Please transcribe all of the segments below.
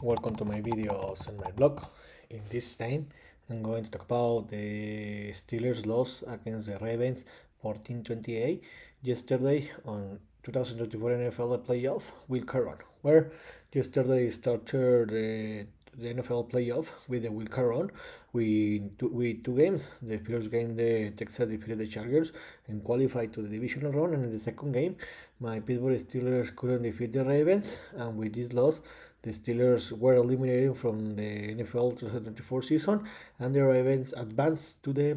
Welcome to my videos and my blog. In this time, I'm going to talk about the Steelers' loss against the Ravens 14-28 yesterday on 2024 NFL playoff Wildcard Round, where yesterday started the NFL playoff with the Wildcard Round with two games. The first game, the Texas defeated the Chargers and qualified to the divisional round, and in the second game, my Pittsburgh Steelers couldn't defeat the Ravens, and with this loss, the Steelers were eliminated from the NFL 2024 season, and the Ravens advanced to the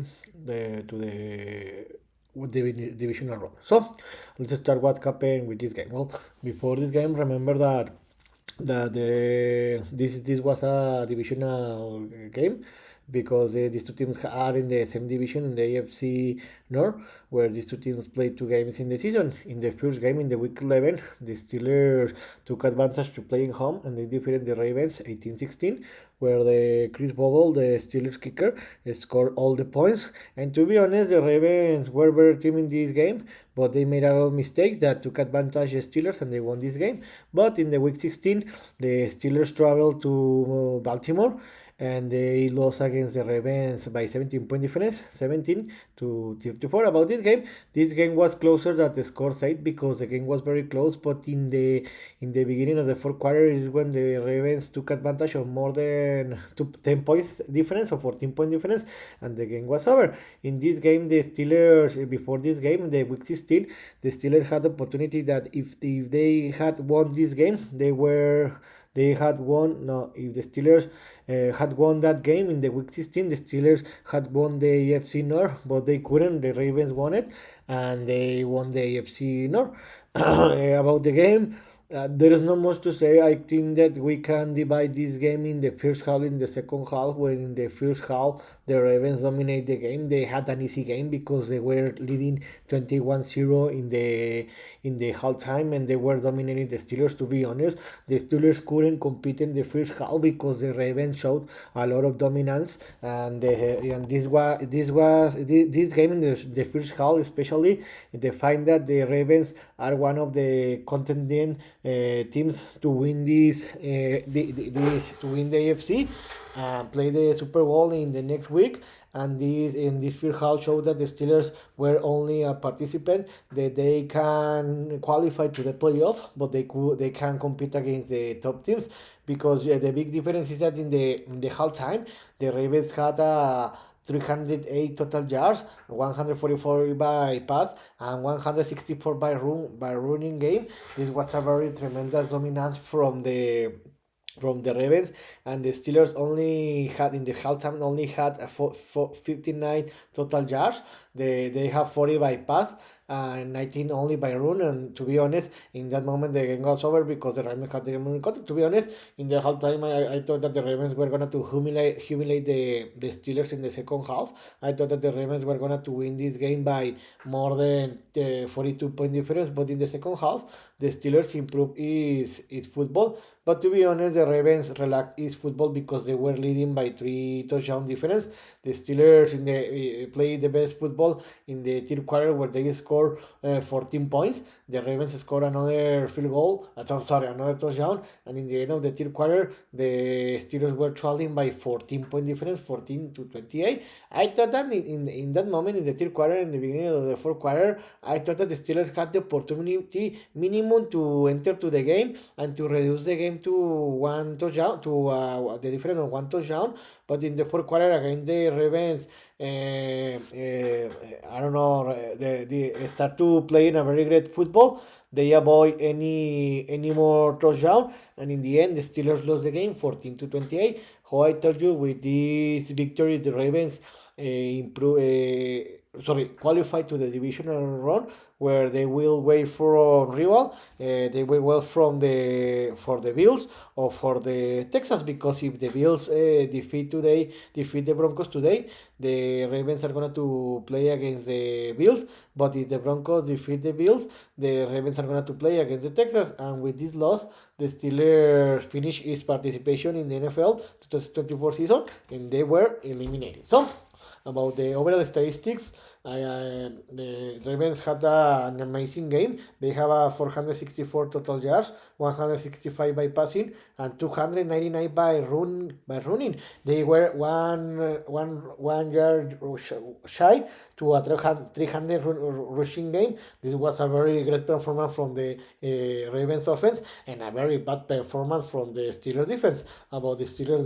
divisional round. So let's start what happened with this game. Well, before this game, remember that this was a divisional game because these two teams are in the same division in the AFC North, where these two teams played two games in the season. In the first game, in the week 11, the Steelers took advantage to playing home and they defeated the Ravens 18-16, where the Chris Bogle, the Steelers kicker, scored all the points. And to be honest, the Ravens were better team in this game, but they made a lot of mistakes that took advantage of the Steelers and they won this game. But in the week 16, the Steelers traveled to Baltimore and they lost against the Ravens by 17-point difference, 17-34. About this game was closer than the score said because the game was very close. But in the beginning of the fourth quarter is when the Ravens took advantage of more than 10 points difference or 14-point difference, and the game was over. In this game, the Steelers before this game, the week 16, the Steelers had the opportunity that if they had won this game, they had won. No, if the Steelers had won that game in the week 16, the Steelers had won the AFC North, but they couldn't. The Ravens won it, and they won the AFC North. About the game, there is not much to say. I think that we can divide this game in the first half and the second half. When in the first half the Ravens dominate the game, they had an easy game because they were leading 21-0 in the halftime and they were dominating the Steelers. To be honest, the Steelers couldn't compete in the first half because the Ravens showed a lot of dominance, and this game in the first half, especially the fact that the Ravens are one of the contending teams to win to win the AFC and play the Super Bowl in the next week. And this first half showed that the Steelers were only a participant, that they can qualify to the playoff, but they can compete against the top teams because the big difference is that in the halftime the Ravens had a 308 total yards, 144 by pass, and 164 by running game. This was a very tremendous dominance from the Ravens, and the Steelers only had in the halftime only had a 59 total yards. They have 40 by pass and 19 only by run. And to be honest, in that moment the game was over because the Ravens had the game in control. To be honest, in the halftime I thought that the Ravens were gonna to humiliate the Steelers in the second half. I thought that the Ravens were gonna to win this game by more than 42-point difference. But in the second half, the Steelers improved is football. But to be honest, the Ravens relaxed his football because they were leading by 3 touchdown difference. The Steelers played the best football in the third quarter where they scored 14 points. The Ravens scored another field goal. Another touchdown. And in the end of the third quarter, the Steelers were trailing by 14-point difference, 14-28. I thought that in that moment, in the third quarter, in the beginning of the fourth quarter, I thought that the Steelers had the opportunity minimum to enter to the game and to reduce the game to one touchdown, to the difference of one touchdown. But in the fourth quarter against the Ravens, I don't know, they start to play in a very great football. They avoid any more touchdown, and in the end, the Steelers lost the game 14-28. How I told you, with this victory, the Ravens qualify to the divisional round where they will wait for a rival. They will wait for the Bills or for the Texans, because if the Bills defeat the Broncos today, the Ravens are going to play against the Bills. But if the Broncos defeat the Bills, the Ravens are going to play against the Texans. And with this loss, the Steelers finish its participation in the NFL 2024 season, and they were eliminated. So about the overall statistics, the Ravens had an amazing game. They have a 464 total yards, 165 by passing, and 299 by running. They were one yard shy to a 300 rushing game. This was a very great performance from the Ravens offense and a very bad performance from the Steelers defense. About the Steelers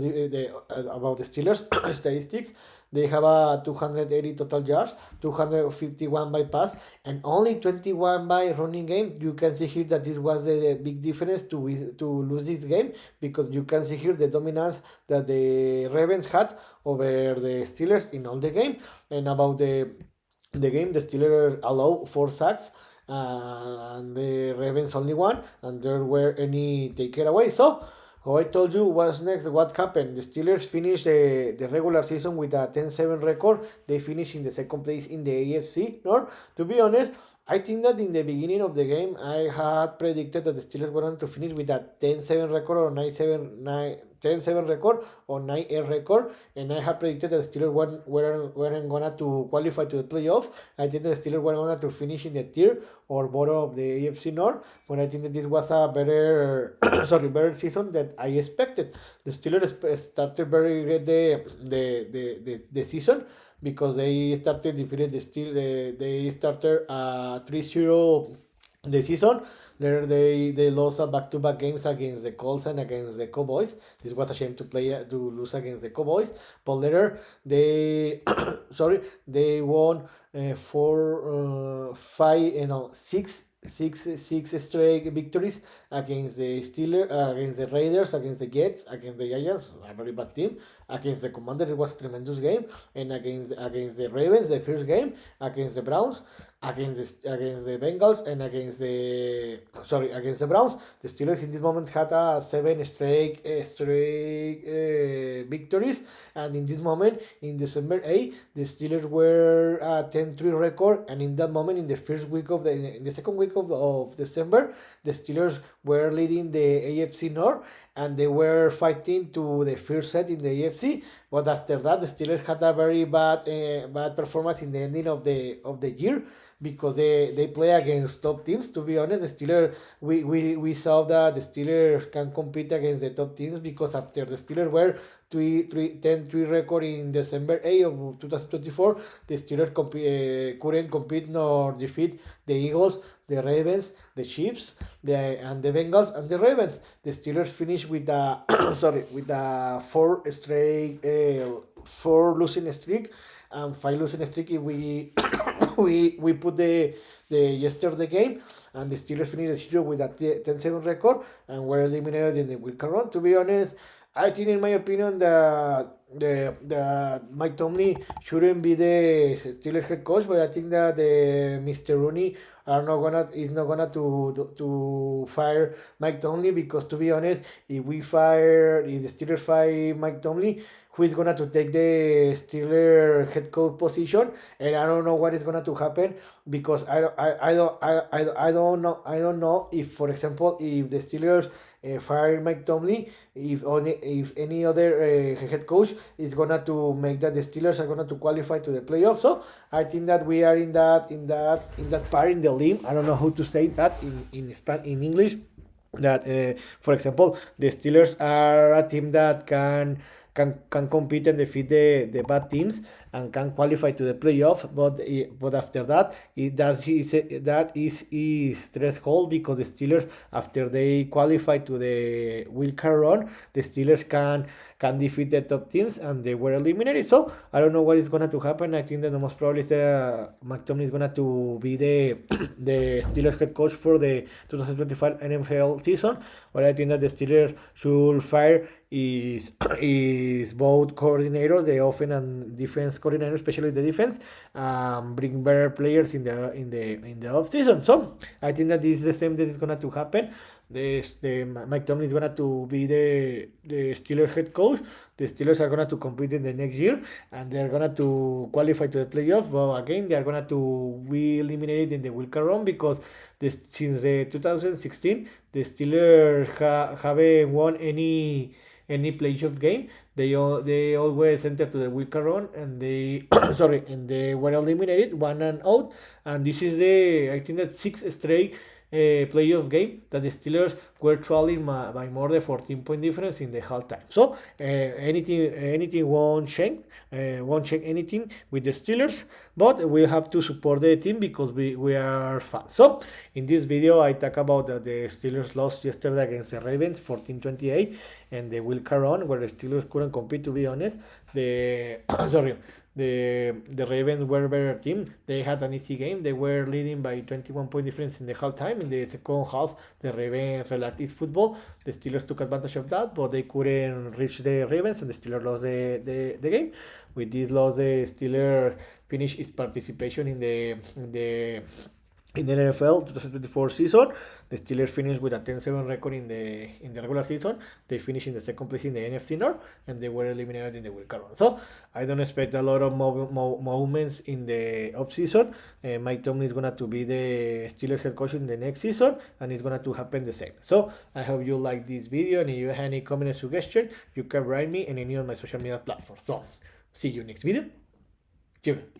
statistics, they have a 280 total yards, 251 by pass, and only 21 by running game. You can see here that this was the big difference to lose this game, because you can see here the dominance that the Ravens had over the Steelers in all the game. And about the game, the Steelers allowed 4 sacks, and the Ravens only one, and there were any takeaway. So, how I told you, what's next? What happened? The Steelers finished the regular season with a 10-7 record. They finished in the second place in the AFC North. To be honest, I think that in the beginning of the game, I had predicted that the Steelers were going to finish with a 10-7 record or 10-7 record or 9-8 record, and I have predicted that the Steelers weren't going to qualify to the playoffs. I think that the Steelers were going to finish in the tier or bottom of the AFC North, but I think that this was a better better season that I expected. The Steelers started very great the season, because they started defeated the Steel. They started 3-0 the season. There they lost a back-to-back games against the Colts and against the Cowboys. This was a shame to lose against the Cowboys. But later they they won 6 straight victories against the Steelers, against the Raiders, against the Jets, against the Giants, a very bad team, against the Commanders. It was a tremendous game, and against the Ravens, the first game, against the Browns, against the Bengals, and against the Browns. The Steelers in this moment had 7 straight victories, and in this moment, in December 8, the Steelers were 10-3 record, and in that moment, in the second week of December, the Steelers were leading the AFC North, and they were fighting to the first set in the AFC. But after that, the Steelers had a very bad performance in the ending of the year, because they play against top teams. To be honest, the Steelers, we saw that the Steelers can compete against the top teams, because after the Steelers were 10-3 record in December 8 of 2024, the Steelers couldn't compete nor defeat the Eagles, the Ravens, the Chiefs, and the Bengals and the Ravens. The Steelers finished with a 4 losing streak and 5 losing streak if we put the yesterday game, and the Steelers finished the season with a 10-7 record and were eliminated in the Wildcard Round. To be honest, I think, in my opinion, that Mike Tomlin shouldn't be the Steelers head coach, but I think that Mr. Rooney is not gonna to fire Mike Tomlin, because, to be honest, if the Steelers fire Mike Tomlin, who is gonna to take the Steelers head coach position? And I don't know what is gonna to happen, because I don't know if, for example, if the Steelers fire Mike Tomlin, if any other head coach is gonna to make that the Steelers are gonna to qualify to the playoffs. So I think that we are in that part in the limb. I don't know how to say that in English. That for example, the Steelers are a team that can compete and defeat the bad teams and can qualify to the playoff, but after that, that is threshold, because the Steelers, after they qualify to the Wildcard Round, the Steelers can defeat the top teams, and they were eliminated. So I don't know what is gonna to happen. I think that the most probably is McTominay is gonna to be the Steelers head coach for the 2025 NFL season, but I think that the Steelers should fire is both coordinators, the offense and defense coordinator, especially the defense, bring better players in the off season. So I think that this is the same that is gonna to happen. Mike Tomlin is gonna to be the Steelers head coach. The Steelers are gonna to compete in the next year, and they're gonna to qualify to the playoff. But again, they are gonna to be eliminated in the Wildcard Round, because since 2016, the Steelers haven't won any any playoff game. They always enter to the Wildcard Round, and they and they were eliminated 1-0. And this is the, I think, that sixth straight playoff game that the Steelers were trailing by more than 14-point difference in the halftime. So anything won't change anything with the Steelers, but we have to support the team because we are fans. So in this video, I talk about that the Steelers lost yesterday against the Ravens 14-28, and the Wildcard Round where the Steelers couldn't compete. To be honest, the the Ravens were a better team. They had an easy game. They were leading by 21-point difference in the halftime. In the second half, the Ravens relaxed football. The Steelers took advantage of that, but they couldn't reach the Ravens, and the Steelers lost the game. With this loss, the Steelers finished its participation in the NFL 2024 season. The Steelers finished with a 10-7 record in the regular season. They finished in the second place in the NFC North, and they were eliminated in the Wildcard Round. So I don't expect a lot of movements in the offseason. Mike Tomlin is going to be the Steelers head coach in the next season, and it's going to happen the same. So I hope you like this video, and if you have any comment or suggestion, you can write me in any of my social media platforms. So see you next video. Cheers.